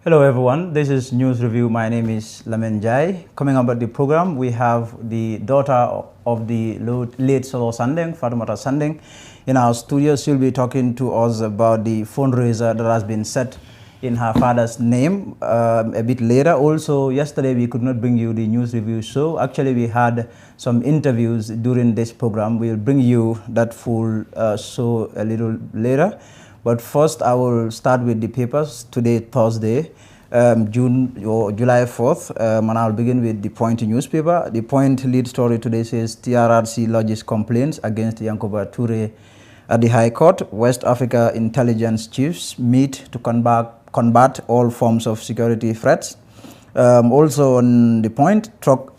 Hello everyone, this is News Review. My name is Lamin Jai. Coming up at the program, we have the daughter of the late Solo Sandeng, Fatumata Sandeng. In our studio, she'll be talking to us about the fundraiser that has been set in her father's name a bit later. Also, yesterday we could not bring you the News Review show. Actually, we had some interviews during this program. We'll bring you that full show a little later. But first, I will start with the papers. Today, Thursday, July 4th, and I'll begin with the Point newspaper. The Point lead story today says TRRC lodges complaints against Yankuba Toure at the High Court. West Africa intelligence chiefs meet to combat all forms of security threats. Also on the Point, truck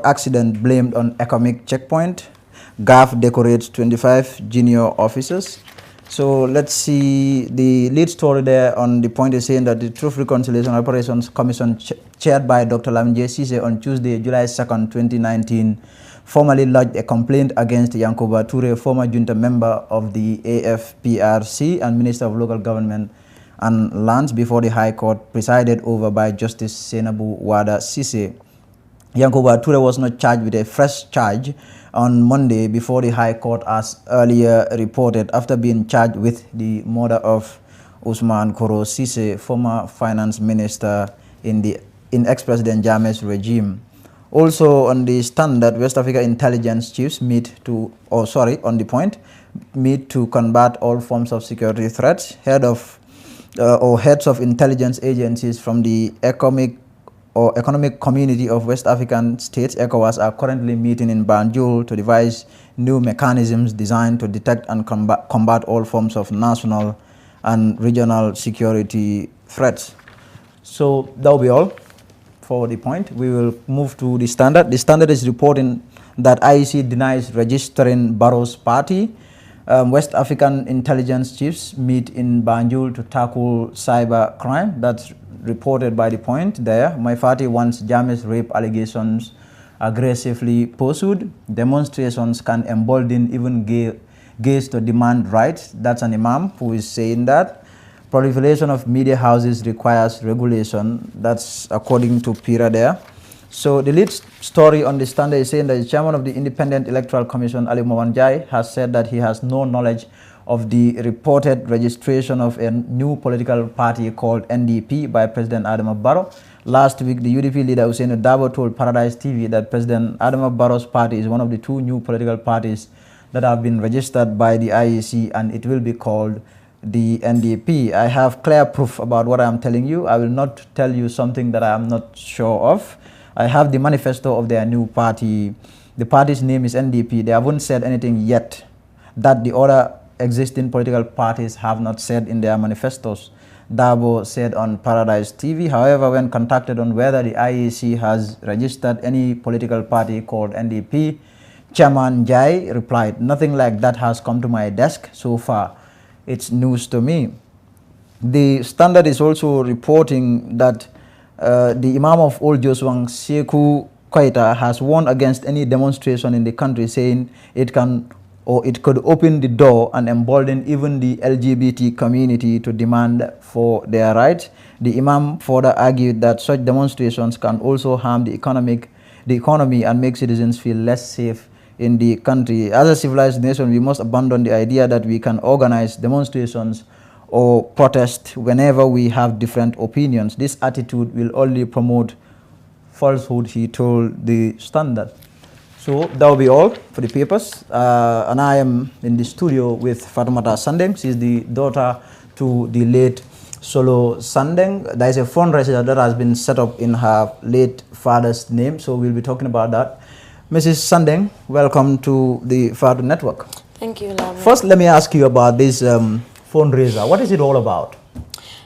accident blamed on economic checkpoint. GAF decorates 25 junior officers. So let's see, the lead story there on the Point is saying that the Truth Reconciliation Operations Commission chaired by Dr. Lamine Sise on Tuesday, July 2nd, 2019, formally lodged a complaint against Yankuba Toure, former junta member of the AFPRC and Minister of Local Government and Lands, before the High Court presided over by Justice Senabu Wada Sise. Yankuba Toure was not charged with a fresh charge on Monday before the High Court, as earlier reported, after being charged with the murder of Usman Koro Sise, former finance minister in ex-president Jammeh's regime. Also on the Standard, West Africa intelligence chiefs on the Point, meet to combat all forms of security threats. Heads of intelligence agencies from the Economic Community of West African States, ECOWAS, are currently meeting in Banjul to devise new mechanisms designed to detect and combat all forms of national and regional security threats. So that will be all for the Point. We will move to the Standard. The Standard is reporting that IEC denies registering Barrow's party. West African intelligence chiefs meet in Banjul to tackle cyber crime. That's reported by the Point there. Maifati wants Jammeh's rape allegations aggressively pursued. Demonstrations can embolden even gays to demand rights. That's an imam who is saying that. Proliferation of media houses requires regulation. That's according to Pira there. So the lead story on the Standard is saying that the chairman of the Independent Electoral Commission, Ali Mawanjai, has said that he has no knowledge of the reported registration of a new political party called NDP by President Adama Barrow. Last week, the UDP leader Hussein Dabo told Paradise TV that President Adama Barrow's party is one of the two new political parties that have been registered by the IEC, and it will be called the NDP. I have clear proof about what I am telling you. I will not tell you something that I am not sure of. I have the manifesto of their new party. The party's name is NDP. They haven't said anything yet that the other existing political parties have not said in their manifestos, Dabo said on Paradise TV. However, when contacted on whether the IEC has registered any political party called NDP, Chairman Jai replied, "Nothing like that has come to my desk so far. It's news to me." The Standard is also reporting that the Imam of Old Joswang, Sekou Koita, has warned against any demonstration in the country, saying it could open the door and embolden even the LGBT community to demand for their rights. The Imam further argued that such demonstrations can also harm the economy and make citizens feel less safe in the country. As a civilized nation, we must abandon the idea that we can organize demonstrations or protest whenever we have different opinions. This attitude will only promote falsehood, he told the Standard. So that will be all for the papers. And I am in the studio with Fatumata Sandeng. She's the daughter to the late Solo Sandeng. There is a fundraiser that has been set up in her late father's name. So we'll be talking about that. Mrs. Sandeng, welcome to the Fadu Network. Thank you, Lamin. First, let me ask you about this fundraiser. What is it all about?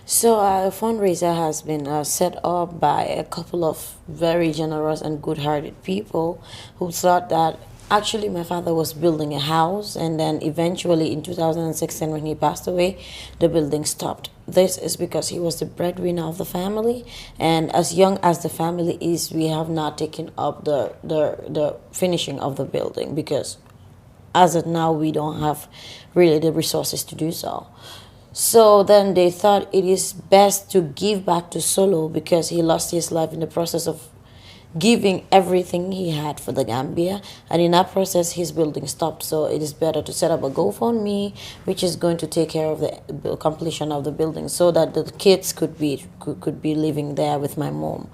So a fundraiser has been set up by a couple of very generous and good-hearted people who thought that actually my father was building a house, and then eventually in 2016 when he passed away, the building stopped. This is because he was the breadwinner of the family, and as young as the family is, we have not taken up the finishing of the building because as of now we don't have really the resources to do so. So then they thought it is best to give back to Solo because he lost his life in the process of giving everything he had for the Gambia, and in that process his building stopped. So it is better to set up a GoFundMe which is going to take care of the completion of the building so that the kids could be living there with my mom.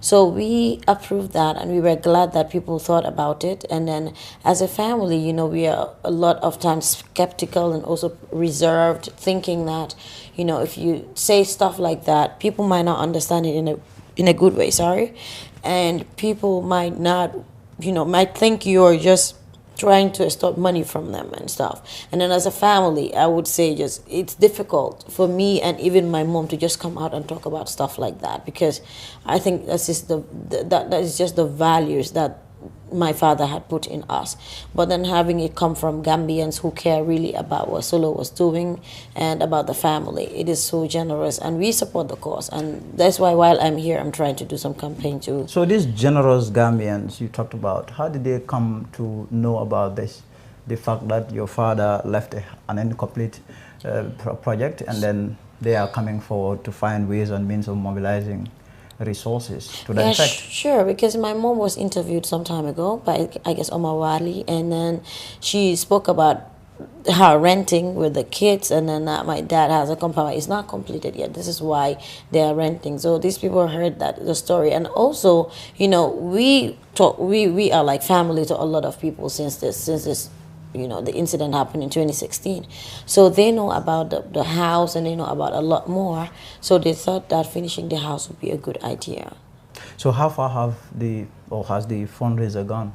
So we approved that, and we were glad that people thought about it. And then as a family, we are a lot of times skeptical and also reserved, thinking that, if you say stuff like that, people might not understand it in a good way, sorry. And people might not, might think you're just trying to extort money from them and stuff. And then as a family, I would say just it's difficult for me and even my mom to just come out and talk about stuff like that, because I think that's just that is just the values that my father had put in us. But then having it come from Gambians who care really about what Solo was doing and about the family, it is so generous, and we support the cause. And that's why while I'm here, I'm trying to do some campaign too. So these generous Gambians you talked about, how did they come to know about this? The fact that your father left an incomplete project, and then they are coming forward to find ways and means of mobilizing resources to that effect? Sure, because my mom was interviewed some time ago by, I guess, Omar Wali, and then she spoke about her renting with the kids, and then my dad has a compound. It's not completed yet. This is why they are renting. So these people heard the story, and also, we are like family to a lot of people since this the incident happened in 2016. So they know about the house, and they know about a lot more. So they thought that finishing the house would be a good idea. So how far has the fundraiser gone?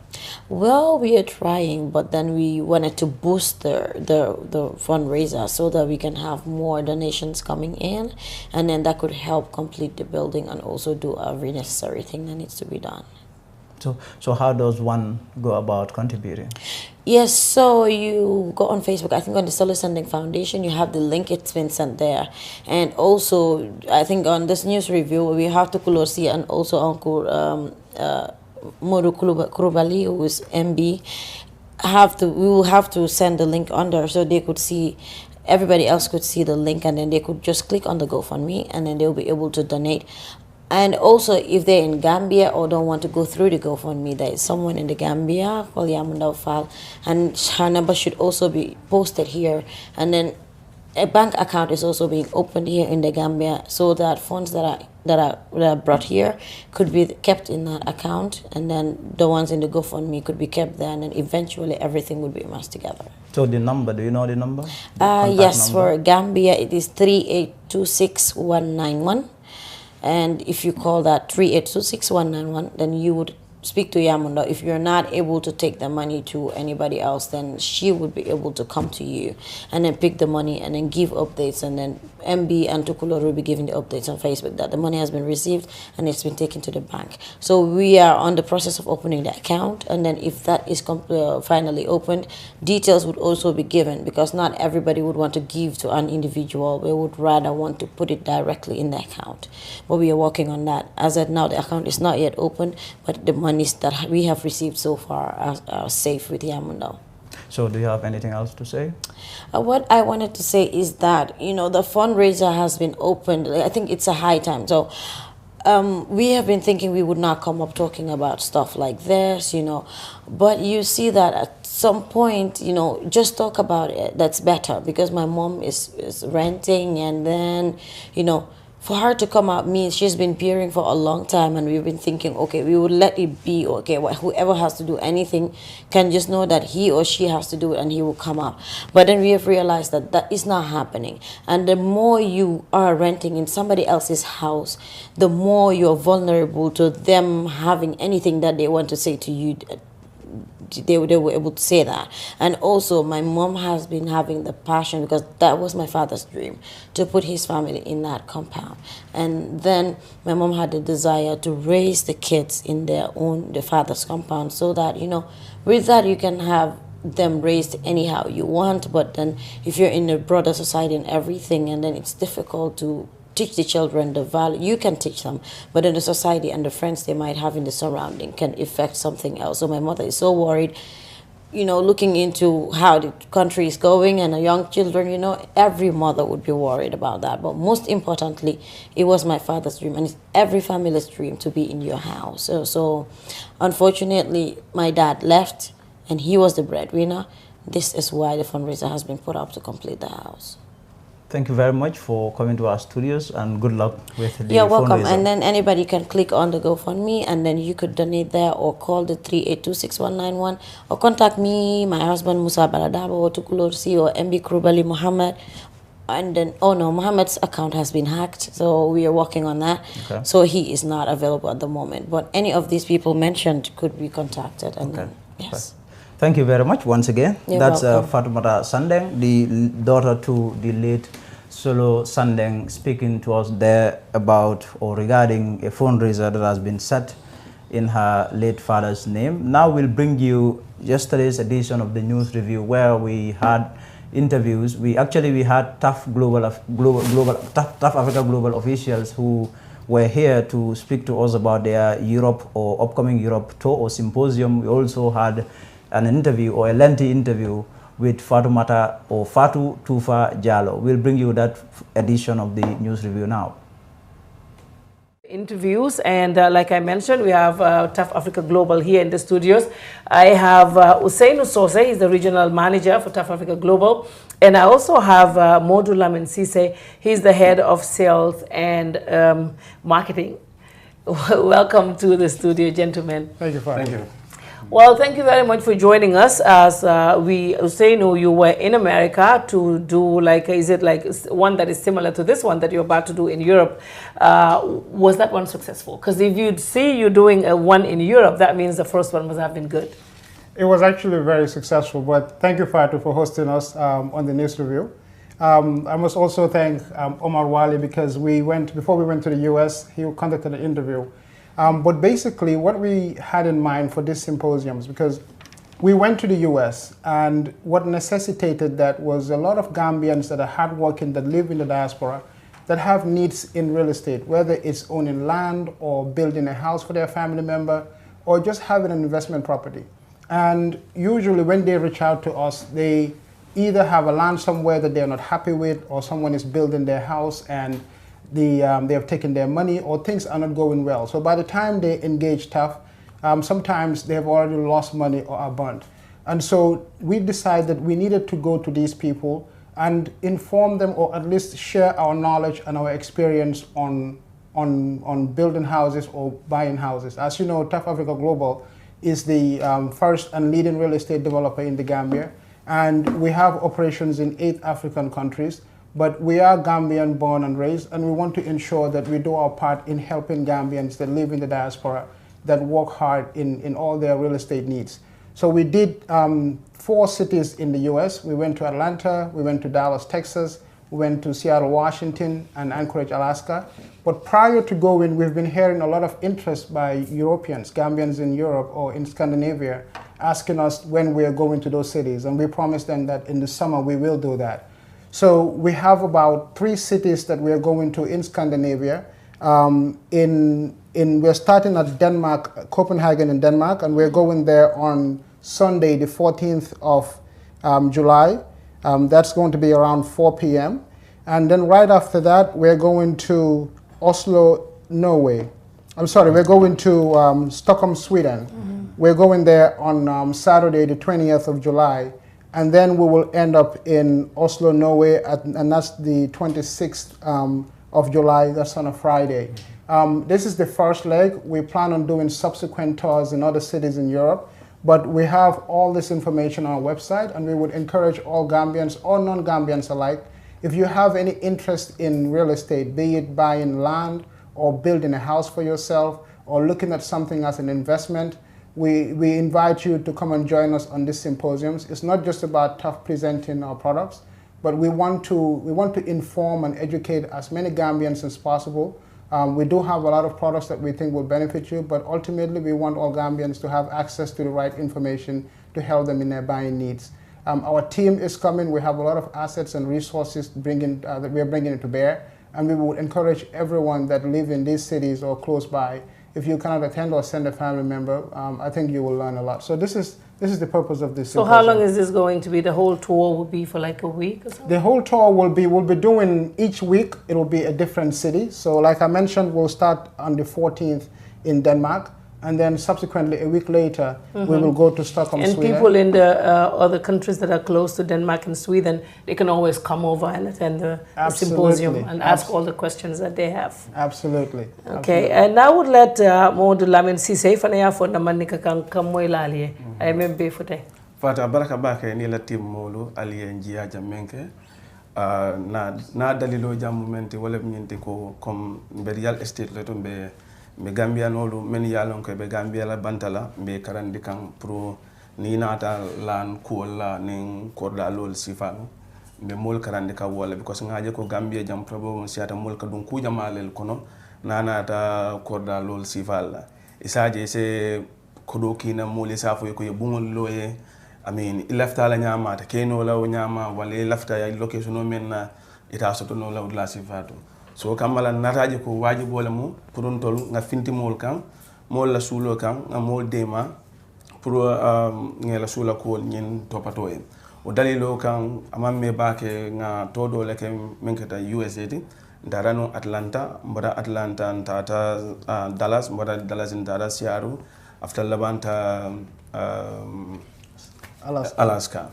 Well, we are trying, but then we wanted to boost the fundraiser so that we can have more donations coming in, and then that could help complete the building and also do every necessary thing that needs to be done. So how does one go about contributing? Yes, so you go on Facebook, I think on the Solo Sandeng Foundation, you have the link, it's been sent there. And also, I think on this news review, we have to Kulosi and also Uncle Modu Kurubali, who is MB, we will have to send the link under so they could see, everybody else could see the link, and then they could just click on the GoFundMe, and then they'll be able to donate. And also, if they're in Gambia or don't want to go through the GoFundMe, there is someone in the Gambia called Yamunda Fal, and her number should also be posted here. And then a bank account is also being opened here in the Gambia, so that funds that are brought here could be kept in that account, and then the ones in the GoFundMe could be kept there, and then eventually everything would be amassed together. So the number, do you know the number? Yes, number? For Gambia it is 3826191. And if you call that 3826191, then you would speak to Yamunda. If you're not able to take the money to anybody else, then she would be able to come to you and then pick the money and then give updates. And then MB and Tukulo will be giving the updates on Facebook that the money has been received and it's been taken to the bank. So we are on the process of opening the account, and then if that is finally opened, details would also be given, because not everybody would want to give to an individual. We would rather want to put it directly in the account. But we are working on that. As of now, the account is not yet open, but the monies that we have received so far are safe with Yamunda. So do you have anything else to say? What I wanted to say is that, the fundraiser has been opened. I think it's a high time. So we have been thinking we would not come up talking about stuff like this, but you see that at some point, just talk about it. That's better, because my mom is renting, and then, for her to come out means she's been peering for a long time, and we've been thinking, okay, we would let it be, okay, whoever has to do anything can just know that he or she has to do it and he will come out. But then we have realized that that is not happening. And the more you are renting in somebody else's house, the more you're vulnerable to them having anything that they want to say to you. They were able to say that. And also, my mom has been having the passion, because that was my father's dream, to put his family in that compound. And then my mom had the desire to raise the kids in their father's compound, so that, with that you can have them raised anyhow you want. But then if you're in a broader society and everything, and then it's difficult to teach the children the value. You can teach them, but then the society and the friends they might have in the surrounding can affect something else. So my mother is so worried. looking into how the country is going and the young children, every mother would be worried about that. But most importantly, it was my father's dream, and it's every family's dream to be in your house. So unfortunately, my dad left, and he was the breadwinner. This is why the fundraiser has been put up to complete the house. Thank you very much for coming to our studios, and good luck with the You're welcome. fundraiser. And then anybody can click on the GoFundMe, and then you could donate there, or call the 3826191, or contact me, my husband Musa Baladabo, or Tukulorsi, or MB Krubali Muhammad. And then, oh no, Muhammad's account has been hacked, so we are working on that. Okay. So he is not available at the moment. But any of these people mentioned could be contacted. And then, yes. Okay. Thank you very much once again. You're That's welcome. Fatoumata Sandeng, the daughter to the late Solo Sandeng, speaking to us there about or regarding a fundraiser that has been set in her late father's name. Now we'll bring you yesterday's edition of the News Review, where we had interviews. We had tough Africa Global officials who were here to speak to us about their Europe or upcoming Europe tour or symposium. We also had an interview, or a lengthy interview, with Fatoumata or Fatou Toufa Jallow. We'll bring you that edition of the News Review now. Interviews, and like I mentioned, we have Tough Africa Global here in the studios. I have Hussein Usose, he's the regional manager for Tough Africa Global, and I also have Modu Lamin Sise, he's the head of sales and marketing. Welcome to the studio, gentlemen. Thank you, Father. Thank you. Well, thank you very much for joining us. As we say, you were in America to do, like, is it like one that is similar to this one that you're about to do in Europe? Was that one successful? Because if you'd see you doing one in Europe, that means the first one must have been good. It was actually very successful, but thank you, Fatou, for hosting us on the News Review. I must also thank Omar Wali, because before we went to the US, he conducted an interview. But basically what we had in mind for this symposiums, because we went to the US, and what necessitated that was a lot of Gambians that are hardworking, that live in the diaspora, that have needs in real estate, whether it's owning land or building a house for their family member, or just having an investment property. And usually when they reach out to us, they either have a land somewhere that they're not happy with, or someone is building their house and they have taken their money, or things are not going well. So by the time they engage Tough, sometimes they have already lost money or are burnt. And so we decided that we needed to go to these people and inform them, or at least share our knowledge and our experience on building houses or buying houses. As you know, Tough Africa Global is the first and leading real estate developer in the Gambia, and we have operations in 8 African countries. But we are Gambian born and raised, and we want to ensure that we do our part in helping Gambians that live in the diaspora, that work hard in all their real estate needs. So we did 4 cities in the US. We went to Atlanta, we went to Dallas, Texas, we went to Seattle, Washington, and Anchorage, Alaska. But prior to going, we've been hearing a lot of interest by Europeans, Gambians in Europe or in Scandinavia, asking us when we are going to those cities. And we promised them that in the summer we will do that. So we have about 3 cities that we are going to in Scandinavia. We're starting at Denmark, Copenhagen in Denmark, and we're going there on Sunday, the 14th of July. That's going to be around 4 p.m. And then right after that, we're going to Oslo, Norway. I'm sorry, we're going to Stockholm, Sweden. Mm-hmm. We're going there on Saturday, the 20th of July. And then we will end up in Oslo, Norway, and that's the 26th of July. That's on a Friday. This is the first leg. We plan on doing subsequent tours in other cities in Europe, but we have all this information on our website, and we would encourage all Gambians or non-Gambians alike, if you have any interest in real estate, be it buying land or building a house for yourself or looking at something as an investment, we invite you to come and join us on these symposiums. It's not just about Tough presenting our products, but we want to inform and educate as many Gambians as possible. We do have a lot of products that we think will benefit you, but ultimately we want all Gambians to have access to the right information to help them in their buying needs. Our team is coming. We have a lot of assets and resources that we are bringing to bear, and we would encourage everyone that live in these cities or close by, if you cannot attend or send a family member, I think you will learn a lot. So this is This is the purpose of this. So how long is this going to be? The whole tour will be for like a week or something? The whole tour we'll be doing each week. It will be a different city. So like I mentioned, we'll start on the 14th in Denmark. And then subsequently, a week later, we will go to Stockholm, and Sweden. And people in the other countries that are close to Denmark and Sweden, they can always come over and attend the symposium and ask all the questions that they have. Absolutely. Okay, Absolutely. and I would let Modou Lamine Ceesay fanaya for namanika kan moy laliye ay membe fote. Fata baraka bake ni la team molu aliye njia jamenke na dalilo jamu menti wala nyinti ko comme real estate le to be Gambia nolu men yalon ko be Gambia la bantala be karandi kan pro ni nata lan ko la nin korda lol sifanu be mol karandi ka wala because ngaje ko Gambia jam problem siata mol ka dun ku jamalel kono nanata korda lol sifal isaje se kodo kina mol safo ko yebungol loye I mean ilafta la nyama ta keno la nyama wala ilafta ya location men na ita soto no la udla sifatu so kamala nataje ko wajibo la mu pour tol nga finti mol kan mol la sulo kan nga mol dema pour ngela sula ko nyin topato en o dalilo kan amamme baake nga todo le ke menkata USA ti darano Atlanta mbada Atlanta tata Dallas mbada Dallas ndara Seattle after labanta Alaska.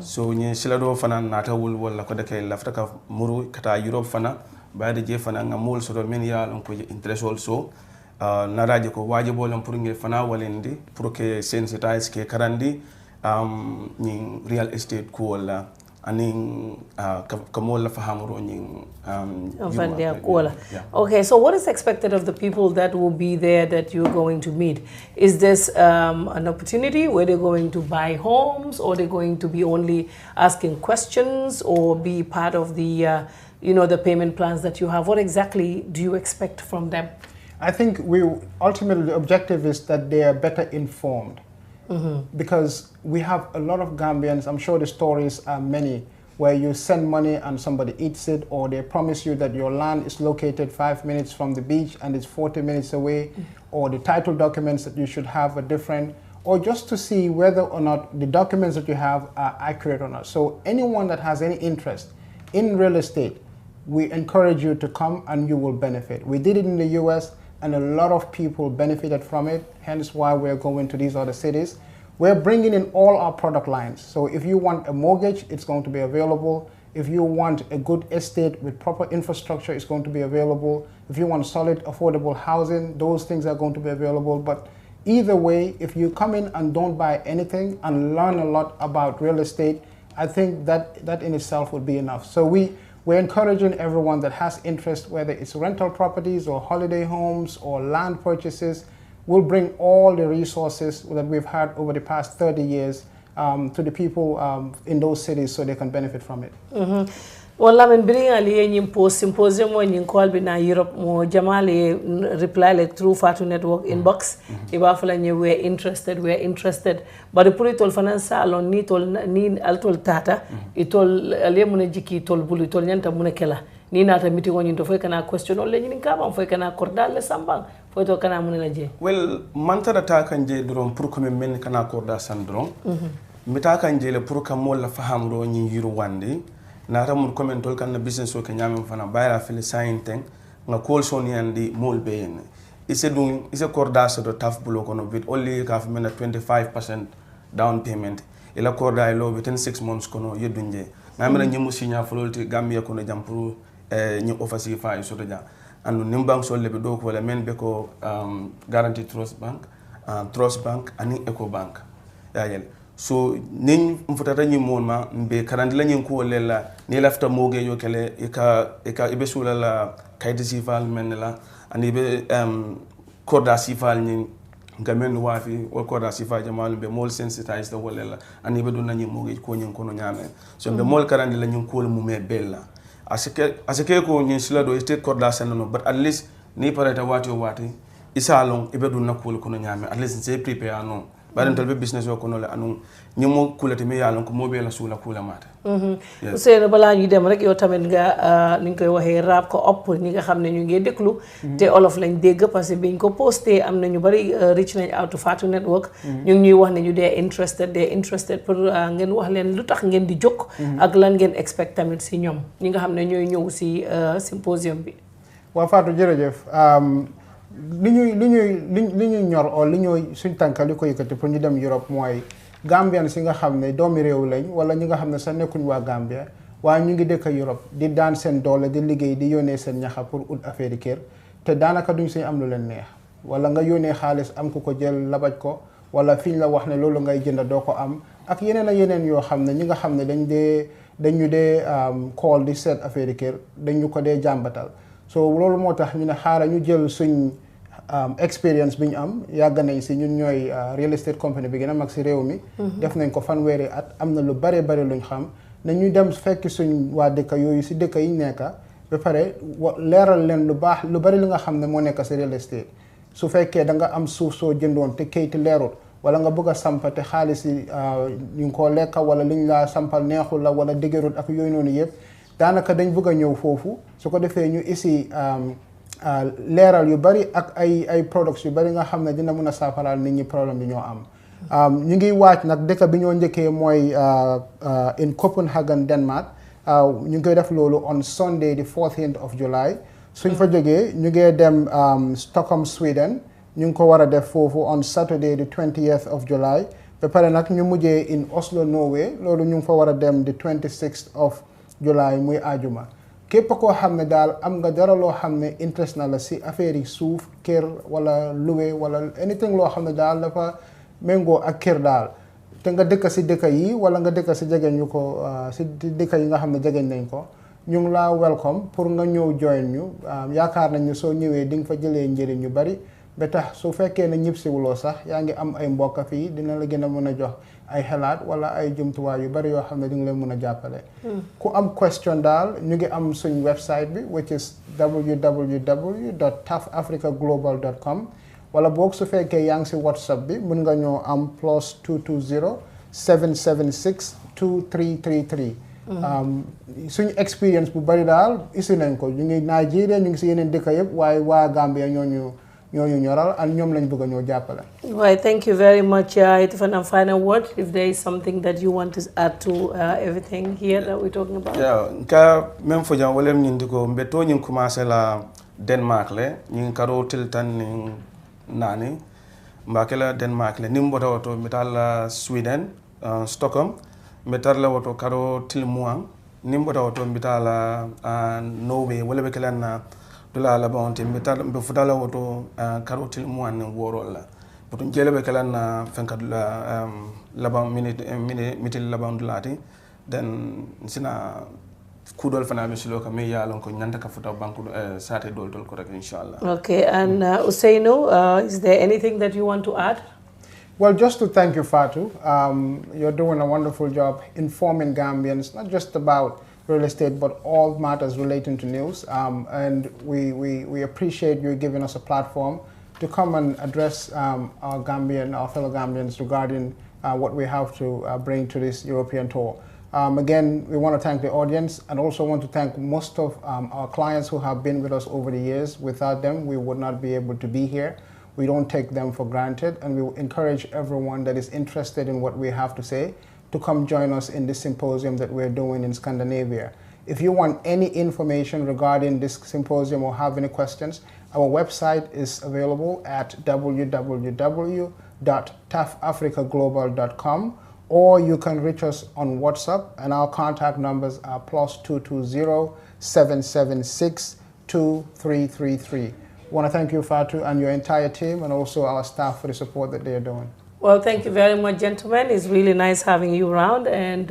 So nyi silado fana nata wul wala ko de kay lafta ka muru kata Europe fana bayde je fana nga mol so men ya lon ko interest also na raje ko wajibo lon pour ngel fana walendi pour que sensitize ke karandi ni real estate ko wala aning kamola fahamuro ni okay, so what is expected of the people that will be there that you're going to meet? Is this an opportunity where they're going to buy homes, or they're going to be only asking questions, or be part of the the payment plans that you have? What exactly do you expect from them? I think ultimately the objective is that they are better informed. Because we have a lot of Gambians, I'm sure the stories are many, where you send money and somebody eats it, or they promise you that your land is located 5 minutes from the beach and it's 40 minutes away, or the title documents that you should have are different, or just to see whether or not the documents that you have are accurate or not. So anyone that has any interest in real estate, we encourage you to come and you will benefit. We did it in the US, and a lot of people benefited from it, hence why we're going to these other cities. We're bringing in all our product lines. So if you want a mortgage, it's going to be available. If you want a good estate with proper infrastructure, it's going to be available. If you want solid, affordable housing, those things are going to be available. But either way, if you come in and don't buy anything and learn a lot about real estate, I think that in itself would be enough. So we're encouraging everyone that has interest, whether it's rental properties or holiday homes or land purchases. We'll bring all the resources that we've had over the past 30 years to the people in those cities so they can benefit from it. Wala men bring ali nyim post symposium mo nyin call bi na Europe mo jamale reply like through Fatu Network inbox iba fala nye we're interested but the puri finance salon ni tol ni altol tata itol ale mun jiki tol bulu tol nyanta mun kela ni nata meeting on to foy kana question o le nyin kama foy kana cordal le sambang foy to kana mun la je well mantara ta kan je dron pour comme men kana corda sandron mita kan je le pour kam mo la fahamro nyi yiru wandi nata mun commentol kan na business o ke nyamem fana bayra fili sainteng nga call son yandi mol beyen ise corda so do taf bulo kono bit only ka fi mena 25% down payment ila corda ilo within 6 months kono yedunje ngamira nyimu sinya fololti Gambia kono jampuru nyi office fa so do ja andu nimbank so lebe do ko wala men be ko Guaranty Trust Bank ani Eco Bank yayel so nin mfutata nyi monma mbe karandi la nyin ko lela ni lafta moge yo kele eka ibe sula la kaydi sifal men la ani be korda sifal nyin ngamen wafi o korda sifal jamal be mol sensitize the wala ani be don nyi moge ko nyin kono nyame so be mol karandi la nyin ko mu me bella asike ko nyin sila do state korda senno but at least ni pareta wati isalon ibe don nakol kono nyame at least say prepare no baden tolbe business o kono le anu ñimo kulati mi yalon ko mobe la sula kula mata Ousseynou balaa ñuy dem rek yow tamit nga ni ñu koy waxee rap ko op ñi nga xam ne ñu ngi déglu te olof lañ dégg parce que biñ ko posté am na ñu bari reach nañ out to Fatou Network ñu ngi ñuy wax ne ñu dee interested pour ngeen wax leen lu tax ngeen di jóg ak lan ngeen expect tamit si ñoom ñi nga xam ne ñooy ñëw si symposium bi. waaw Fatou jërëjëf li ñuy ñor o li ñuy suñ tànka li ko yëkkati pour ñu dem Europe mooy Gambian si nga xam ne doomi réew lañ wala ñi nga xam ne sax nekkuñ waa Gambia waaye ñu ngi dëkk Europe di daan seen doole di liggéey di yónnee seen ñaxa pour ut affaire kër te daanaka duñ suñ am lu leen neex wala nga yónnee xaalis am ku ko jël labaj ko wala fiñ la wax ne loolu ngay jënd doo ko am ak yeneen ak yeneen yoo xam ne ñi nga xam ne dañu dee call di seet affaire kër dañu ko dee jàmbatal so loolu moo tax ñu ne xaaral ñu jël suñ experience bi ñu am yàgg nañ si ñun ñooy real estate company bi gën a mag si réew mi def nañ ko fanweeri at am na lu bare bare luñ xam ne ñu dem fekki suñ waa dëkk yooyu si dëkk yi nekka ba pare leeral leen lu baax lu bari li nga xam ne moo nekk si real estate su fekkee da nga am suuf soo jëndoon te kayiti leerut wala nga bëgg a sampa te xaalis yi ñu ngi koo lekka wala liñ laa sampal neexul la wala dëgërut ak yooyu noonu yëpp daanaka dañ bëgg a ñëw foofu su ko defee ñu isi leeral yu bari ak ay products yu bari nga xam ne dina mën a saafaraal nit ñi problème bi ñoo am ñu ngi waaj nag dëkk bi ñoo njëkkee mooy in Copenhagen Denmark ñu ngi koy def loolu on Sunday the 14th of July suñ fa jógee ñu ngi dem Stockholm Sweden ñu ngi ko war a def foofu on Saturday the 20th of July ba pare nag ñu mujjee in Oslo Norway loolu ñu ngi fa war a dem the 26th of July muy ajuma képp koo xam ne daal am nga dara loo xam ne interest na la si affaire yi suuf kër wala loué wala anything loo xam ne daal dafa méngoo ak kër daal te nga dëkk si dëkk yi wala nga dëkk si jegeñ ñu ko si dëkk yi nga xam ne jegeñ nañ ko ñu ngi laa welcome pour nga ñëw join ñu yaakaar nañ ne soo ñëwee di nga fa jëlee njëriñ yu bari ba tax su fekkee ne ñib siwuloo sax yaa ngi am ay mbokk fii dina la gën a mën a jox ay xalaat wala ay jumtuwaay yu bari yoo xam ne di nga leen mën a jàppale ku am question daal ñu ngi am suñ website bi which is www.tafafricaglobal.com wala boog su fekkee yaa ngi si whatsapp bi mën nga ñoo am +220 776 2333 suñu experience bu bari daal isi nañ ko ñu ngi Nigeria ñu ngi si yeneen dëkk yëpp waaye waa Gambia ñooñu ñoral and ñoom lañ bëgg a ñoo jàppale. Right, thank you very much. If a final word, if there is something that you want to add to everything here that we're talking about. Yeah, ka même fo jam wolem ñindi ko mbeto ñing commencé la Denmark le ñing karo tiltan ni nani mbakela Denmark le nimbo tawoto metal Sweden Stockholm metal la woto karo tilmuang nimbo tawoto metal Norway wala be kelana dula la bonte metal be fudala woto karotil muan woro la potun jele be kala na fenkat la laban mitil laban dulati den sina kudol fana be silo ka me yalon ko nyanta ka futa banku sate dol ko rek inshallah. Okay, and Ousseynou, is there anything that you want to add? Well, just to thank you, Fatou. You're doing a wonderful job informing Gambians, not just about real estate, but all matters relating to news. And we appreciate you giving us a platform to come and address our fellow Gambians regarding what we have to bring to this European tour. Again, we want to thank the audience and also want to thank most of our clients who have been with us over the years. Without them, we would not be able to be here. We don't take them for granted, and we encourage everyone that is interested in what we have to say to come join us in this symposium that we're doing in Scandinavia. If you want any information regarding this symposium or have any questions, our website is available at www.tafafricaglobal.com, or you can reach us on WhatsApp, and our contact numbers are +220 776 2333. I want to thank you, Fatou, and your entire team, and also our staff for the support that they are doing. Well, thank you very much, gentlemen. It's really nice having you around. And,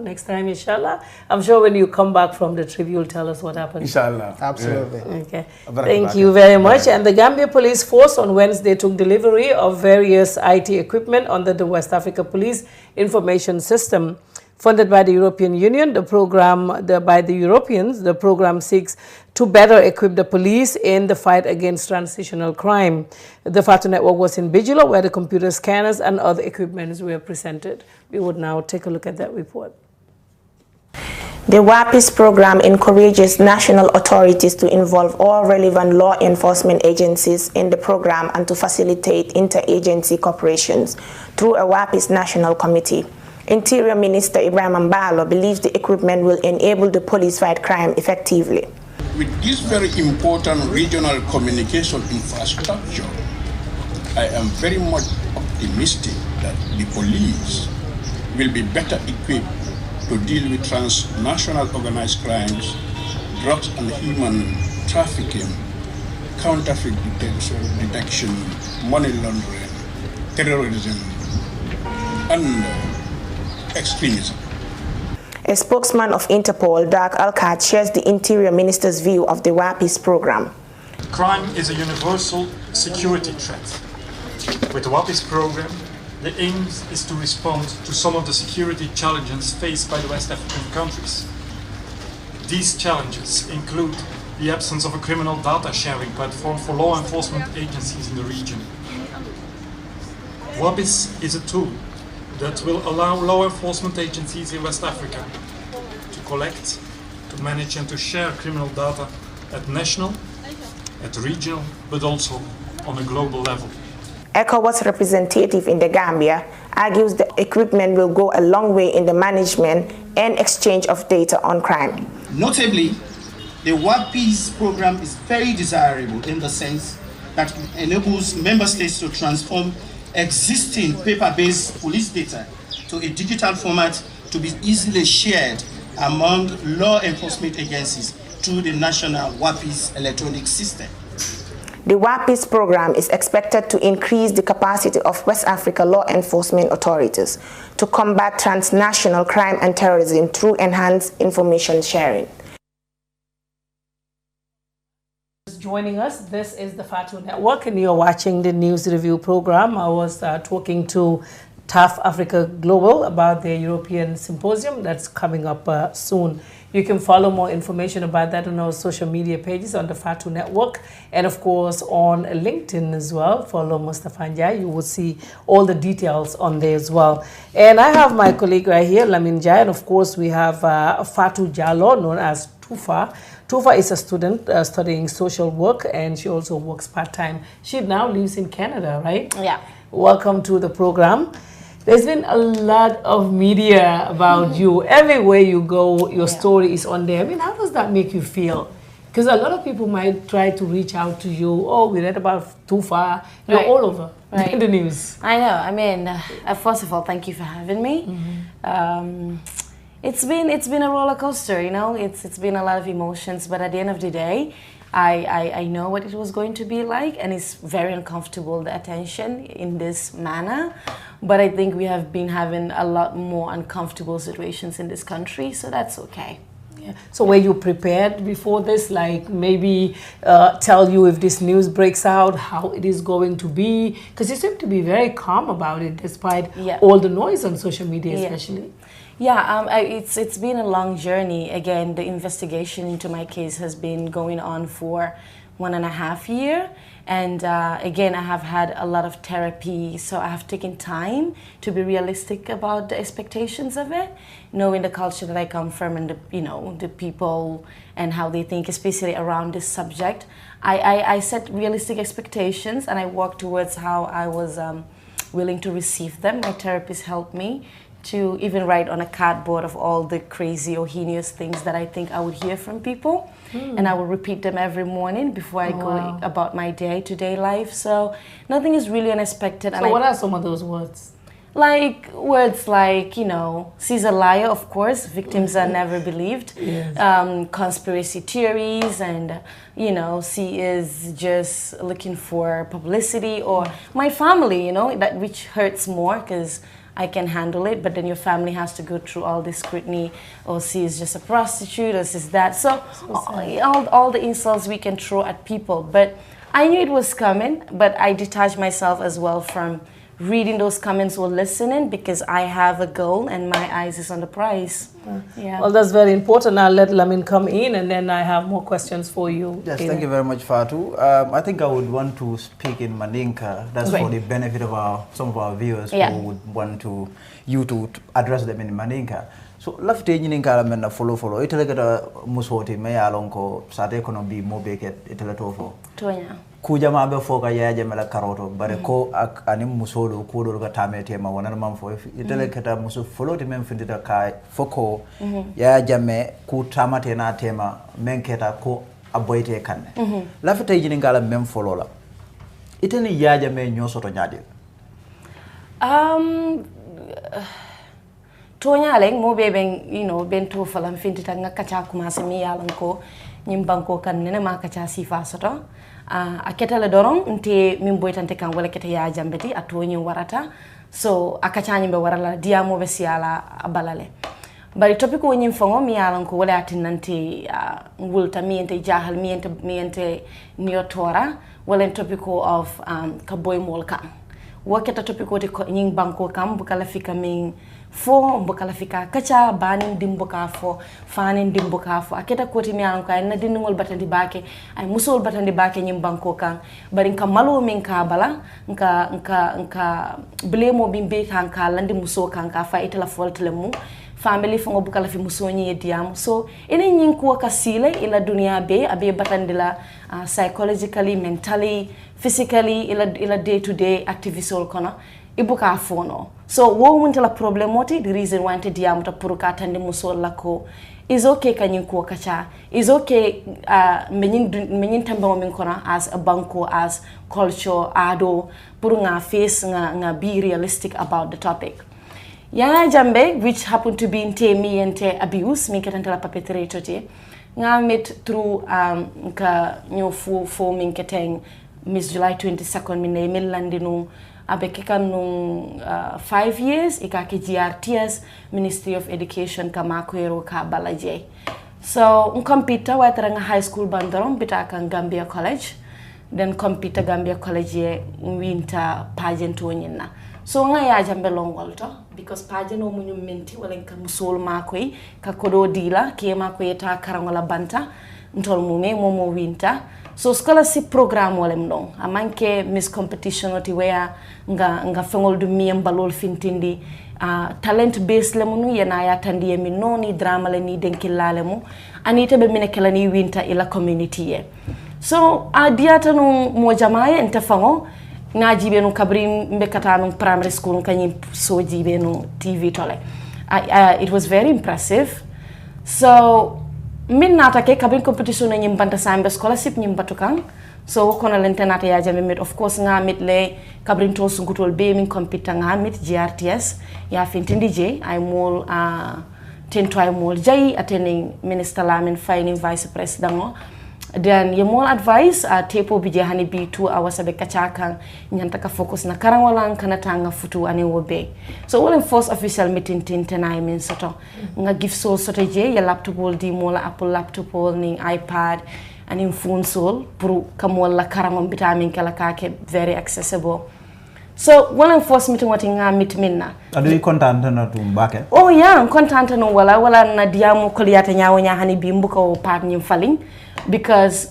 next time, inshallah, I'm sure when you come back from the trip, you'll tell us what happened. Inshallah. Absolutely. Yeah. Okay. Thank you very much. And the Gambia Police Force on Wednesday took delivery of various IT equipment under the West Africa Police Information System. Funded by the European Union, the program by the Europeans, the program seeks to better equip the police in the fight against transitional crime. The FATU network was in Bijilo, where the computer scanners and other equipments were presented. We would now take a look at that report. The WAPIS program encourages national authorities to involve all relevant law enforcement agencies in the program and to facilitate interagency cooperations through a WAPIS national committee. Interior Minister Ibrahim Mbalo believes the equipment will enable the police fight crime effectively. With this very important regional communication infrastructure, I am very much optimistic that the police will be better equipped to deal with transnational organized crimes, drugs and human trafficking, counterfeit detection, money laundering, terrorism, and extremism. A spokesman of Interpol, Dark Alkat, shares the Interior Minister's view of the WAPIS program. Crime is a universal security threat. With the WAPIS program, the aim is to respond to some of the security challenges faced by the West African countries. These challenges include the absence of a criminal data sharing platform for law enforcement agencies in the region. WAPIS is a tool that will allow law enforcement agencies in West Africa to collect, to manage and to share criminal data at national, at regional, but also on a global level. ECOWAS representative in the Gambia argues the equipment will go a long way in the management and exchange of data on crime. Notably, the WAPIS program is very desirable in the sense that it enables member states to transform existing paper-based police data to a digital format to be easily shared among law enforcement agencies through the national WAPIS electronic system. The WAPIS program is expected to increase the capacity of West Africa law enforcement authorities to combat transnational crime and terrorism through enhanced information sharing. Joining us, this is the FATU Network, and you're watching the News Review program. I was talking to TAF Africa Global about their European Symposium that's coming up soon. You can follow more information about that on our social media pages on the FATU Network, and of course on LinkedIn as well. Follow Mustafa Njai. You will see all the details on there as well. And I have my colleague right here, Lamin Njai, and of course we have Fatou Jallo, known as Tufa. Tufa is a student studying social work, and she also works part-time. She now lives in Canada, right? Yeah. Welcome to the program. There's been a lot of media about you. Everywhere you go, your story is on there. I mean, how does that make you feel? Because a lot of people might try to reach out to you. Oh, we read about Tufa. You're all over in the news. I know. I mean, first of all, thank you for having me. It's been a roller coaster, you know. It's been a lot of emotions, but at the end of the day, I know what it was going to be like, and it's very uncomfortable, the attention in this manner. But I think we have been having a lot more uncomfortable situations in this country, so that's okay. Yeah. So were you prepared before this? Like maybe tell you if this news breaks out, how it is going to be? Because you seem to be very calm about it, despite all the noise on social media, especially. Yeah, it's been a long journey. Again, the investigation into my case has been going on for 1.5 years. And again, I have had a lot of therapy, so I have taken time to be realistic about the expectations of it, knowing the culture that I come from and the people and how they think, especially around this subject. I set realistic expectations, and I worked towards how I was willing to receive them. My therapist helped me to even write on a cardboard of all the crazy or heinous things that I think I would hear from people. And I will repeat them every morning before I go about my day-to-day life. So nothing is really unexpected. So what are some of those words? Like words like, she's a liar, of course. Victims are never believed. Yes. Conspiracy theories, and, she is just looking for publicity, or my family, that which hurts more because I can handle it, but then your family has to go through all this scrutiny, or she is just a prostitute, or she's that. So all the insults we can throw at people. But I knew it was coming, but I detached myself as well from reading those comments or listening, because I have a goal and my eyes is on the prize. Yeah. Well, that's very important. I'll let Lamin come in, and then I have more questions for you. Yes, thank you very much, Fatu. I think I would want to speak in Mandinka. That's for the benefit of some of our viewers who would want you to address them in Mandinka. So, lafte nyini kala men na follow. Itele kata musoti me alonko sate kono bi mobeke itele tofo. Tonya. Kuja mabe foka ya jamela karoto bare ko ani musolo ko do ka tamete ma wona man fo itele kata muso follow te men findita ka foko ya jame ku tamate na tema men keta ko aboyte kanne. Lafte nyini kala men follow la. Itene ya jame nyosoto nyadi. Tonya leng mo beben ben to falam fintita nga kacha kuma semi yalan ko nyim banko kan nene ma kacha sifa soto aketa le doron nte min boytante kan wala keta ya jambeti atonyi warata so akacha nyimbe warala diamo be siala abalale bari topic ko nyim fango mi yalan ko wala atinante wulta mi ente jahal mi ente niotora wala topic of ka boy mol kan waketa topic ko nyim banko kam bukala fika min fo mbokala fika kacha banin dimboka fo fanin dimboka fo aketa koti mi an kay na dinngol batandi bake ay musol batandi bake nyim banko kan bari ka malo min ka bala nka blemo bimbe kan ka landi muso kan ka fa itala foltlemu family fo ngobukala fi muso nyi diam so ene nyin ko ka sile ila dunia be abe batandila psychologically, mentally, physically ila day to day activisol kono ibuka fono so wo muntala problemoti the reason why ante diamuta puruka tande musol lako is okay kanyin ko kacha is okay menyin tambo min kona as a banko as culture ado purunga face nga be realistic about the topic Yaya Jambe, which happened to be in me and abuse mi ketantala perpetrator te nga met through ka nyo fo min keteng Miss July 22nd min landinu abekeka nung 5 years ikake GRTS Ministry of Education kamakwero ka balaje so compete watranga high school bandorom bitaka Gambia College then compete Gambia College winter pageant wonyina so nga ya jambe longol to because pageant o munyu menti wala ka musol makoi ka kodo dila ke makoi ta karangola banta ntol mume momo winter so scholarship program wala mdong amanke miss competition oti where nga fengol du miyam balol fintindi talent based le munu yana ya tandi mi noni drama le ni denkilale mu anita be mine kala ni winter ila community ye so diata no mo jamaye enta fango nga jibe no kabri mbe kata no primary school kanyi so jibe no TV tole it was very impressive so min nata ke kabin competition na nyimbanta sambe scholarship nyimbatukan so kono lentenata ya jame mit of course nga mit le kabrin to sungutol be min compete nga mit GRTS ya fintindi je ay mol tento ay mol jay attending minister Lamin finding vice president then ye mol advice tepo bije hani bi 2 hours abe kachaka nyanta ka focus na karangolan kana tanga futu ani wobe so all first official meeting tintenay min soto nga give so soto je ya laptop wol di mola apple laptop wol ni iPad and phone sol pour kamol la karangom vitamin kala kake very accessible so one first meeting wati nga meet minna adu content na tumbake oh yeah content no wala na diamu koliyata nyaawo nya hani bi mbuko part nyim falling because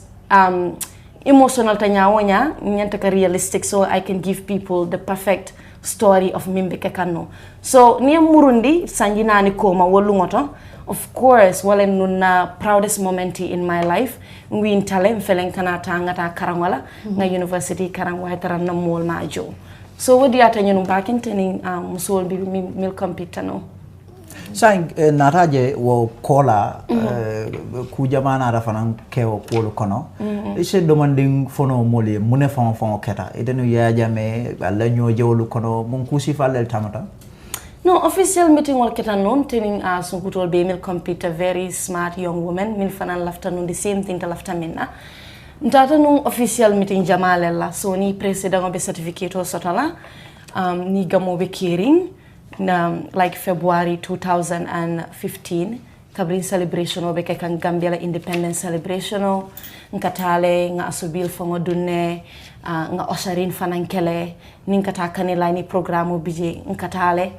emotional tanyawo nya nyanta ka realistic so I can give people the perfect story of mimbe kekano so ni murundi sanjina ni koma wolungoto of course wala nuna proudest moment in my life win talent felen kana tanga ta karangola nga university karangwa taran na mol majo so wodi ata nyunu bakin tening musol bi mil compete no sang nataje wo kola ku jamana rafanan kewo polo kono ise demanding fono moli mune fon keta edenu ya jame alla nyo jewlu kono mun kusi falel tamata no official meeting wal keta non tening sunkutol be mil compete very smart young woman min fanan lafta non the same thing ta lafta minna ndata non official meeting jamalella so ni president be certificate o sotala ni gamo be caring like February 2015 kabrin celebration obe ke kan Gambia la independence celebration o nkatale nga asubil fongo dunne nga osarin fanankele ninkata kanila ni programu bije nkatale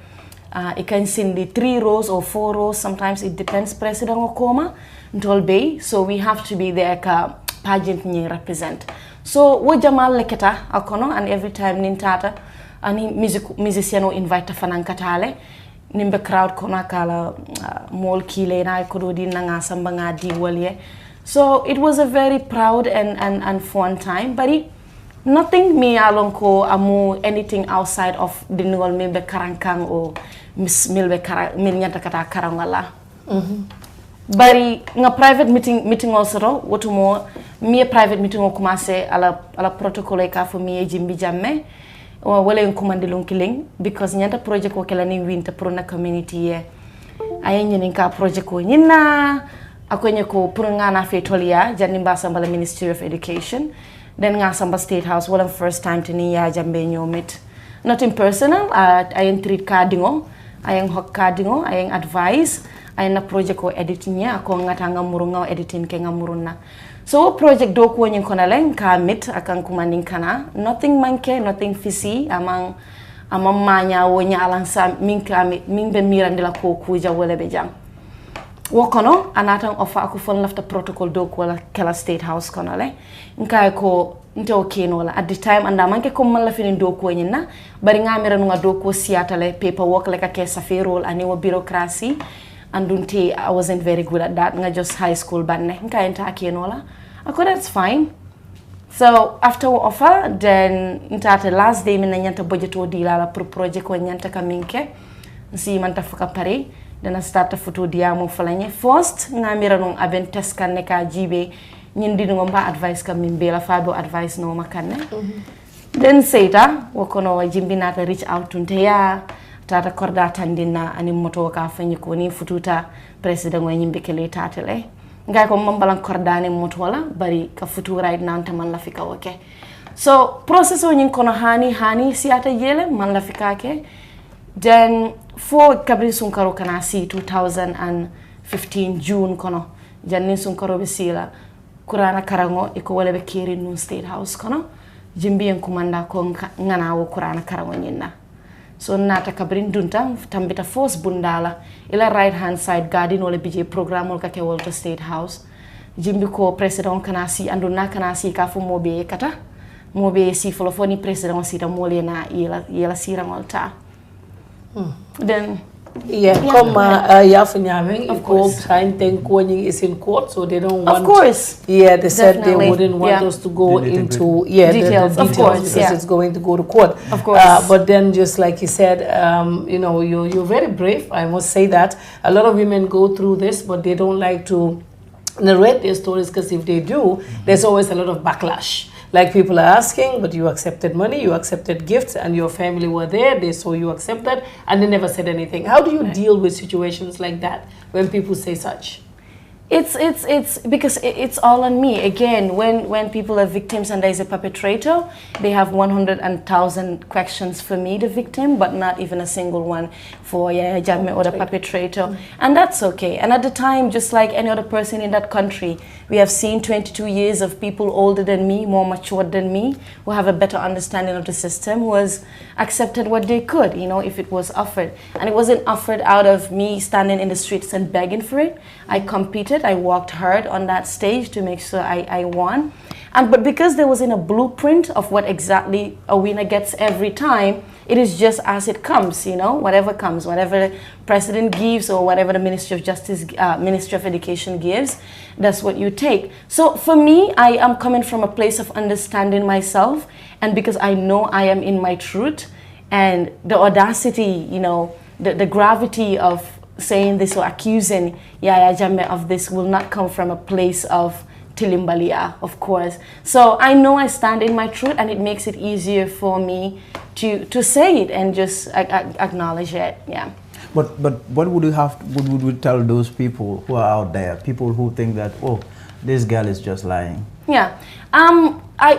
it can sindi 3 rows or 4 rows, sometimes it depends president o koma ntol bay, so we have to be there ka pageant ni represent. So wo jamal leketa akono, and every time nintata ani musician o invite fanankatale nimbe crowd kona kala mol kile na ko di nga samba nga di walye. So it was a very proud and fun time, but nothing me along ko amu anything outside of the nungol milbe karankang or milbe nyanta kata karangala. Bari nga private meeting also ro wotu mo mi private meeting o kumase ala protocol ka fo mi jimbi jamme wala en commande lon killing because nyanta project ko kala ni winter pro na community ye ayen nyin ka project ko nyina akonye ko pro ngana fe tolia janni mbasa mbala Ministry of Education, then nga samba State House wala first time to ni ya jambe nyomit, nothing personal. Ayen treat cardingo, ayen hok cardingo, ayen advice, ayen na project ko editing ya ako ngata ngamurunga editing ke ngamuruna. So project do ko nyin konalen ka mit akan kumanding kana, nothing manke, nothing fisi amang manya wonya alansa minbe mirandila ko kuja wala bejang. Wokono anatang offer ako fon lafta protocol do ko wala kala State House konale nkai ko nto kenola at the time anda manke ko man la finin do ko nyina bari ngamira nga do ko siatale paperwork like a case of role ani wo bureaucracy andunti I wasn't very good at that nga just high school banne nkai nta kenola ako that's fine. So after we offer then nta last day min nyanta budget o dilala pro project ko nyanta kaminke nsi manta fuka pare dana start photo diamo falanye first ngamira non aben test kan ka jibe nyindi ngomba advice kam mimbela fabo advice no makane then seta wokono wajimbi nata reach out to ya tata korda tandina ani moto ka fanyi ko ni fututa president wa nyimbe kele tatele ngay ko mambalan korda ni moto wala bari ka futu right now taman la fika woke. So process o nyin kono hani siata yele man la fika ke. Then for kabri sunkaro kana si 2015 June kono janni sunkaro be sila kurana karango iko wala be kiri nun State House kono jimbi en kumanda ko ngana wo kurana karango nyinna. So nata kabrin dunta tambita force bundala ila right hand side garden wala bije program wala ke Walter State House jimbi ko president kana si anduna kana si ka fu mobe kata mobe si folofoni president si ta mole na ila sira molta. Then come of course time is in court, so they don't want, of course, they said they wouldn't want us to go into details of course, because it's going to go to court, of course. But then just like you said, you know, you're very brave, I must say that. A lot of women go through this, but they don't like to narrate their stories because if they do, there's always a lot of backlash. Like people are asking, but you accepted money, you accepted gifts, and your family were there, they saw you accept that, and they never said anything. How do you deal with situations like that when people say such? It's because it's all on me. Again, when people are victims and there is a perpetrator, they have 100,000 questions for me, the victim, but not even a single one for Yaya Jammeh or the perpetrator. And that's okay. And at the time, just like any other person in that country, we have seen 22 years of people older than me, more matured than me, who have a better understanding of the system, who has accepted what they could, you know, if it was offered. And it wasn't offered out of me standing in the streets and begging for it. I competed. I worked hard on that stage to make sure I won. But because there wasn't a blueprint of what exactly a winner gets every time, it is just as it comes, you know, whatever comes, whatever the president gives or whatever the Ministry of Justice, Ministry of Education gives, that's what you take. So for me, I am coming from a place of understanding myself, and because I know I am in my truth, and the audacity, you know, the gravity of saying this or accusing Yaya Jammeh of this will not come from a place of Tilimbalia, of course. So I know I stand in my truth, and it makes it easier for me to say it and just acknowledge it. Yeah. But what would you tell those people who are out there, people who think that, oh, this girl is just lying? Yeah.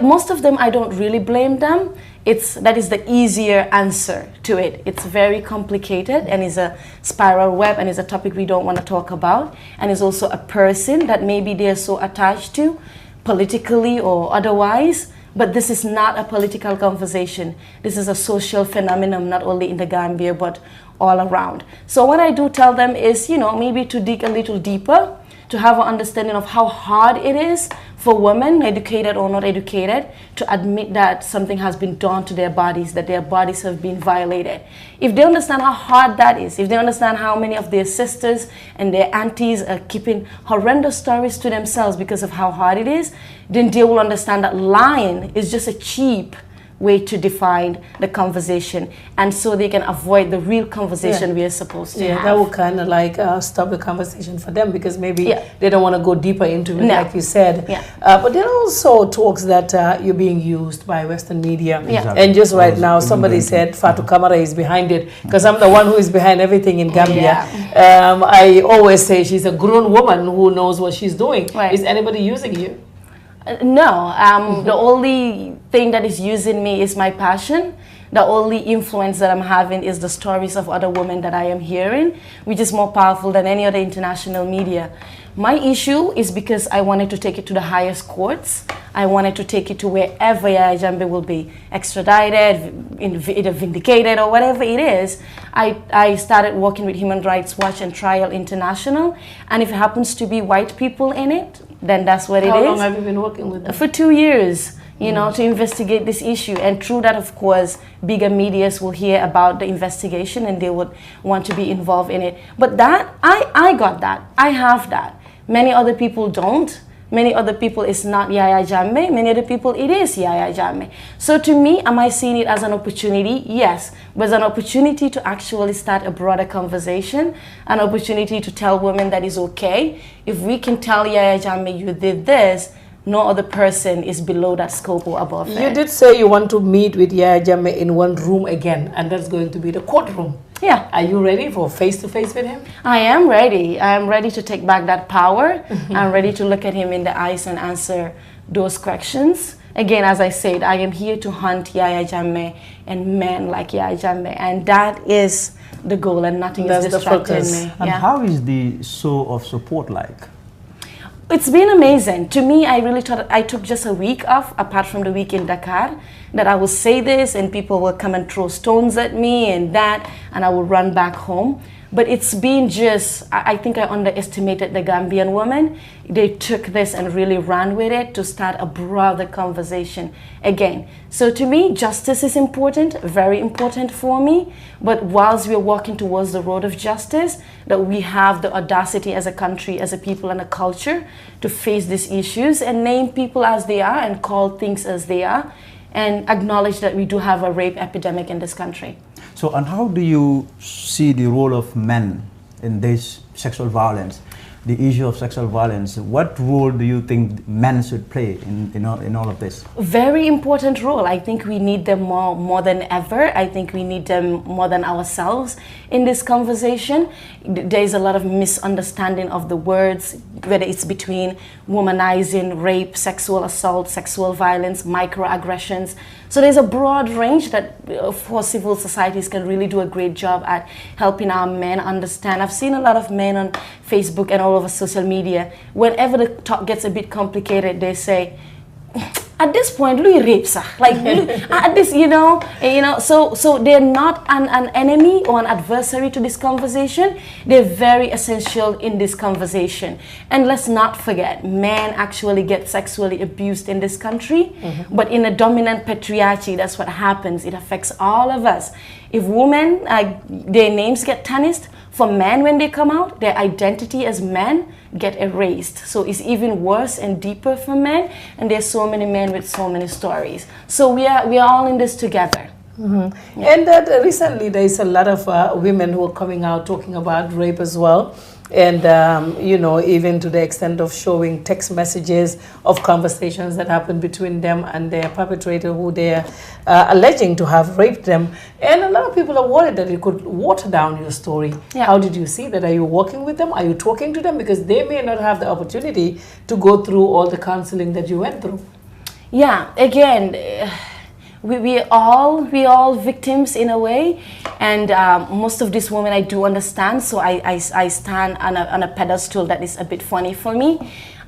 Most of them, I don't really blame them. that is the easier answer to it. It's very complicated and is a spiral web and is a topic we don't want to talk about, and is also a person that maybe they're so attached to politically or otherwise. But this is not a political conversation. This is a social phenomenon, not only in the Gambia, but all around. So what I do tell them is, maybe to dig a little deeper, to have an understanding of how hard it is for women, educated or not educated, to admit that something has been done to their bodies, that their bodies have been violated. If they understand how hard that is, if they understand how many of their sisters and their aunties are keeping horrendous stories to themselves because of how hard it is, then they will understand that lying is just a cheap way to define the conversation, and so they can avoid the real conversation we are supposed to have. That will kind of like stop the conversation for them, because maybe they don't want to go deeper into it, like you said. But there are also talks that you're being used by Western media. And just right now, somebody said Fatou Camara is behind it, because I'm the one who is behind everything in Gambia. I always say she's a grown woman who knows what she's doing. Is anybody using you? No, the only thing that is using me is my passion. The only influence that I'm having is the stories of other women that I am hearing, which is more powerful than any other international media. My issue is because I wanted to take it to the highest courts. I wanted to take it to wherever Yaya Jammeh will be extradited, either vindicated or whatever it is. I started working with Human Rights Watch and Trial International, and if it happens to be white people in it, then that's what it is. How long have you been working with them? For 2 years, to investigate this issue. And through that, of course, bigger medias will hear about the investigation and they would want to be involved in it. But that, I got that. I have that. Many other people don't. Many other people, it's not Yaya Jammeh. Many other people, it is Yaya Jammeh. So to me, am I seeing it as an opportunity? Yes. But it's an opportunity to actually start a broader conversation, an opportunity to tell women that it's okay. If we can tell Yaya Jammeh, you did this, no other person is below that scope or above it. You did say you want to meet with Yaya Jammeh in one room again, and that's going to be the courtroom. Yeah. Are you ready for face-to-face with him? I am ready. I am ready to take back that power. I'm ready to look at him in the eyes and answer those questions. Again, as I said, I am here to hunt Yaya Jammeh and men like Yaya Jammeh, and that is the goal, and nothing is distracting me. And how is the show of support like? It's been amazing. To me, I really thought I took just a week off, apart from the week in Dakar, that I will say this and people will come and throw stones at me and that, and I will run back home. But it's been just, I think I underestimated the Gambian women. They took this and really ran with it to start a broader conversation again. So to me, justice is important, very important for me. But whilst we're walking towards the road of justice, that we have the audacity as a country, as a people and a culture to face these issues and name people as they are and call things as they are, and acknowledge that we do have a rape epidemic in this country. So, and how do you see the role of men in this sexual violence, the issue of sexual violence? What role do you think men should play in all of this? Very important role. I think we need them more than ever. I think we need them more than ourselves in this conversation. There is a lot of misunderstanding of the words, whether it's between womanizing, rape, sexual assault, sexual violence, microaggressions. So there's a broad range that for civil societies can really do a great job at helping our men understand. I've seen a lot of men on Facebook and all over social media. Whenever the talk gets a bit complicated, they say, at this point, Louis rapes her. Like, at this, so they're not an enemy or an adversary to this conversation. They're very essential in this conversation. And let's not forget, men actually get sexually abused in this country. But in a dominant patriarchy, that's what happens. It affects all of us. If women, their names get tarnished, for men, when they come out, their identity as men get erased. So it's even worse and deeper for men, and there's so many men with so many stories. So we are all in this together. And recently there is a lot of women who are coming out talking about rape as well. And, even to the extent of showing text messages of conversations that happened between them and their perpetrator who they are alleging to have raped them. And a lot of people are worried that it could water down your story. How did you see that? Are you working with them? Are you talking to them? Because they may not have the opportunity to go through all the counseling that you went through. Yeah, again, we all victims in a way, and most of these women I do understand, so I stand on a pedestal that is a bit funny for me.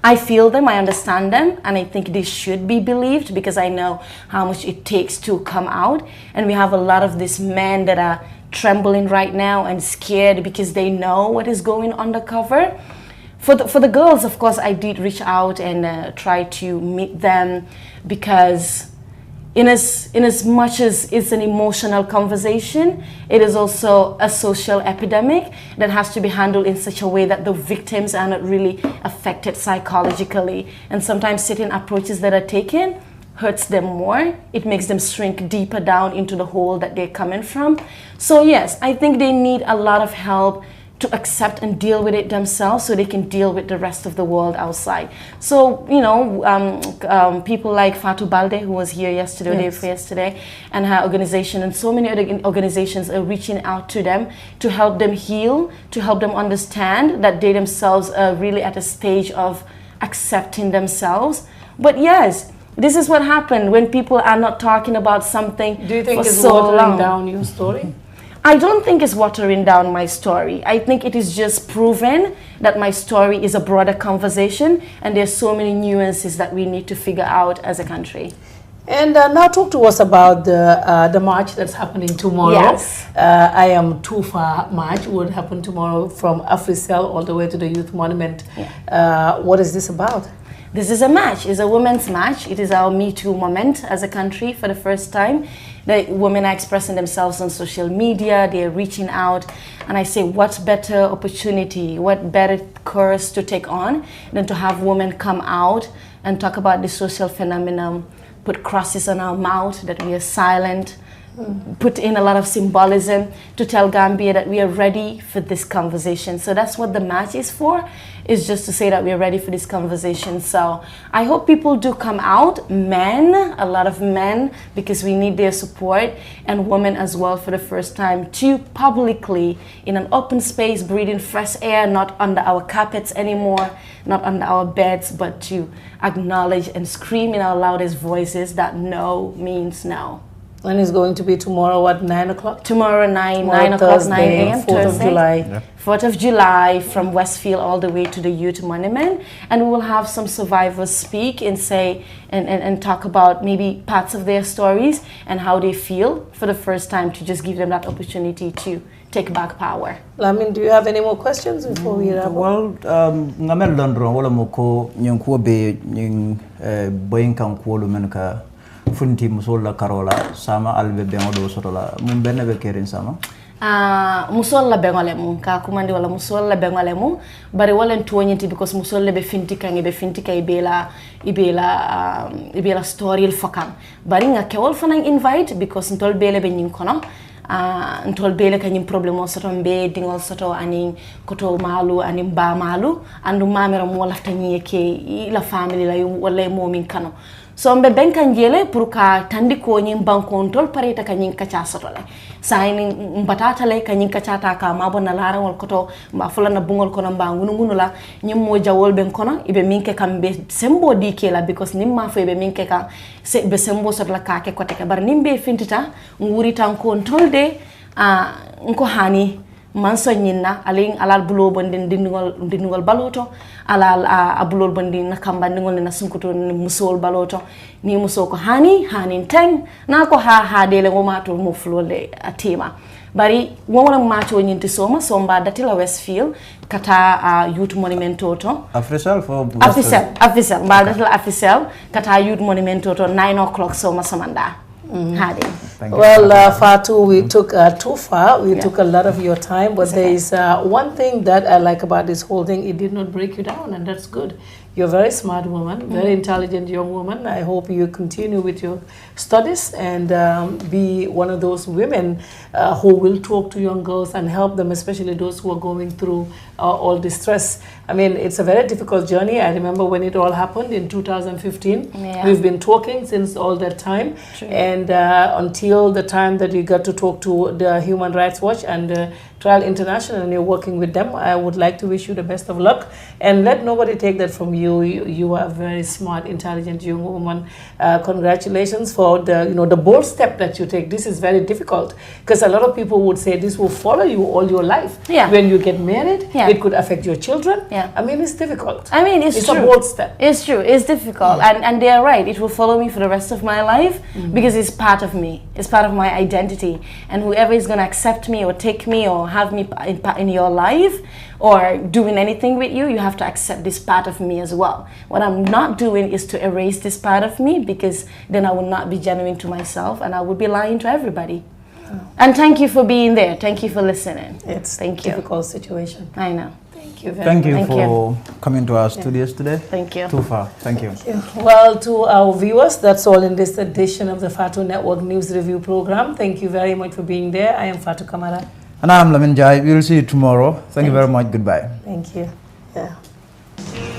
I feel them, I understand them, and I think they should be believed because I know how much it takes to come out. And we have a lot of these men that are trembling right now and scared because they know what is going undercover. For the girls, of course, I did reach out and try to meet them because in as much as it's an emotional conversation, it is also a social epidemic that has to be handled in such a way that the victims are not really affected psychologically. And sometimes certain approaches that are taken hurts them more. It makes them shrink deeper down into the hole that they're coming from. So yes, I think they need a lot of help to accept and deal with it themselves so they can deal with the rest of the world outside. So, you know, people like Fatou Balde, who was here yesterday, day before yesterday, and her organization and so many other organizations are reaching out to them to help them heal, to help them understand that they themselves are really at a stage of accepting themselves. But yes, this is what happened when people are not talking about something. Do you think for it's so watering long. down your story? I don't think it's watering down my story. I think it is just proven that my story is a broader conversation and there's so many nuances that we need to figure out as a country. And now talk to us about the march that's happening tomorrow. Yes. I Am Too Far march would happen tomorrow from Africell all the way to the Youth Monument. Yeah. What is this about? This is a march. It's a women's march. It is our Me Too moment as a country for the first time. The women are expressing themselves on social media. They're reaching out. And I say, what better opportunity, what better course to take on than to have women come out and talk about the social phenomenon, put crosses on our mouth, that we are silent, put in a lot of symbolism to tell Gambia that we are ready for this conversation. So that's what the march is for, is just to say that we are ready for this conversation. So I hope people do come out, men, a lot of men, because we need their support, and women as well for the first time to publicly, in an open space, breathing fresh air, not under our carpets anymore, not under our beds, but to acknowledge and scream in our loudest voices that no means no. And it's going to be tomorrow at 9 o'clock? Tomorrow, 9 o'clock, 9 a.m. 4th of July. Yeah. 4th of July from Westfield all the way to the Youth Monument. And we will have some survivors speak and say, and talk about maybe parts of their stories and how they feel for the first time, to just give them that opportunity to take back power. Lamin, do you have any more questions before we wrap up? Well, ngamel London wala moko nyonko be nying boyin kan ko lumenka funti musola karola sama albe bengodo sotola mum benna be kerin sama musola bengole mu ka kumandi wala musola bengole mu bari wala toñenti because musola be finti kan be finti kay ibela story il fokam bari nga kewol fanan invite because ntol bele be nyin kono ntol bele kanyim problème o soto be dingol soto ani koto malu ani ba malu andu mamira mo lafta nyeke la family la wala momin kano. So mbe benkan jele pour ka tandi ko nyim bankontol pareta ka nyin kacha sotole sayni mbatata le ka nyin kacha ta ka mabo na lara wal koto mba fula na bungol kono mba ngunu la nyim mo jawol ben kono ibe minke kambe sembo dike la because nim ma fo ibe minke ka se be sembo sotla ka ke kote ka bar nimbe fintita nguri tan kontolde nko hani manso nyinna aling alal bulo bondin dingol baloto alal abulo bondin nakamba dingol na sunkuto ni musol baloto ni muso ko hani teng na ko ha dele ngoma to mo flole atima bari wona macho nyinti soma somba datila Westfield kata Youth Monument toto Africell for Africell ba datila Africell kata Youth Monument toto 9 o'clock soma samanda. Well, Fatou, we took too far. We took a lot of your time, but there is one thing that I like about this whole thing. It did not break you down, and that's good. You're a very smart woman, very intelligent young woman. I hope you continue with your studies and be one of those women who will talk to young girls and help them, especially those who are going through all this stress. I mean, it's a very difficult journey. I remember when it all happened in 2015. Yeah. We've been talking since all that time. True. And until the time that you got to talk to the Human Rights Watch and Trial International and you're working with them. I would like to wish you the best of luck, and let nobody take that from you. You are a very smart, intelligent young woman. Congratulations for the bold step that you take. This is very difficult because a lot of people would say this will follow you all your life. Yeah. When you get married, yeah. it could affect your children. Yeah. I mean, it's difficult. I mean, it's true. a bold step. It's true. It's difficult, and they are right. It will follow me for the rest of my life because it's part of me. It's part of my identity, and whoever is going to accept me or take me or have me in your life or doing anything with you, you have to accept this part of me as well. What I'm not doing is to erase this part of me, because then I will not be genuine to myself and I would be lying to everybody. And thank you for being there. Thank you for listening. It's thank a you. difficult situation. I know. Thank you very Thank you much. for coming to our studios today. Thank you. Too far. Thank you. Well, to our viewers, that's all in this edition of the Fatu Network News Review Program. Thank you very much for being there. I am Fatu Kamara. And I'm Lamin Jai. We will see you tomorrow. Thank you very much. Goodbye. Thank you. Yeah.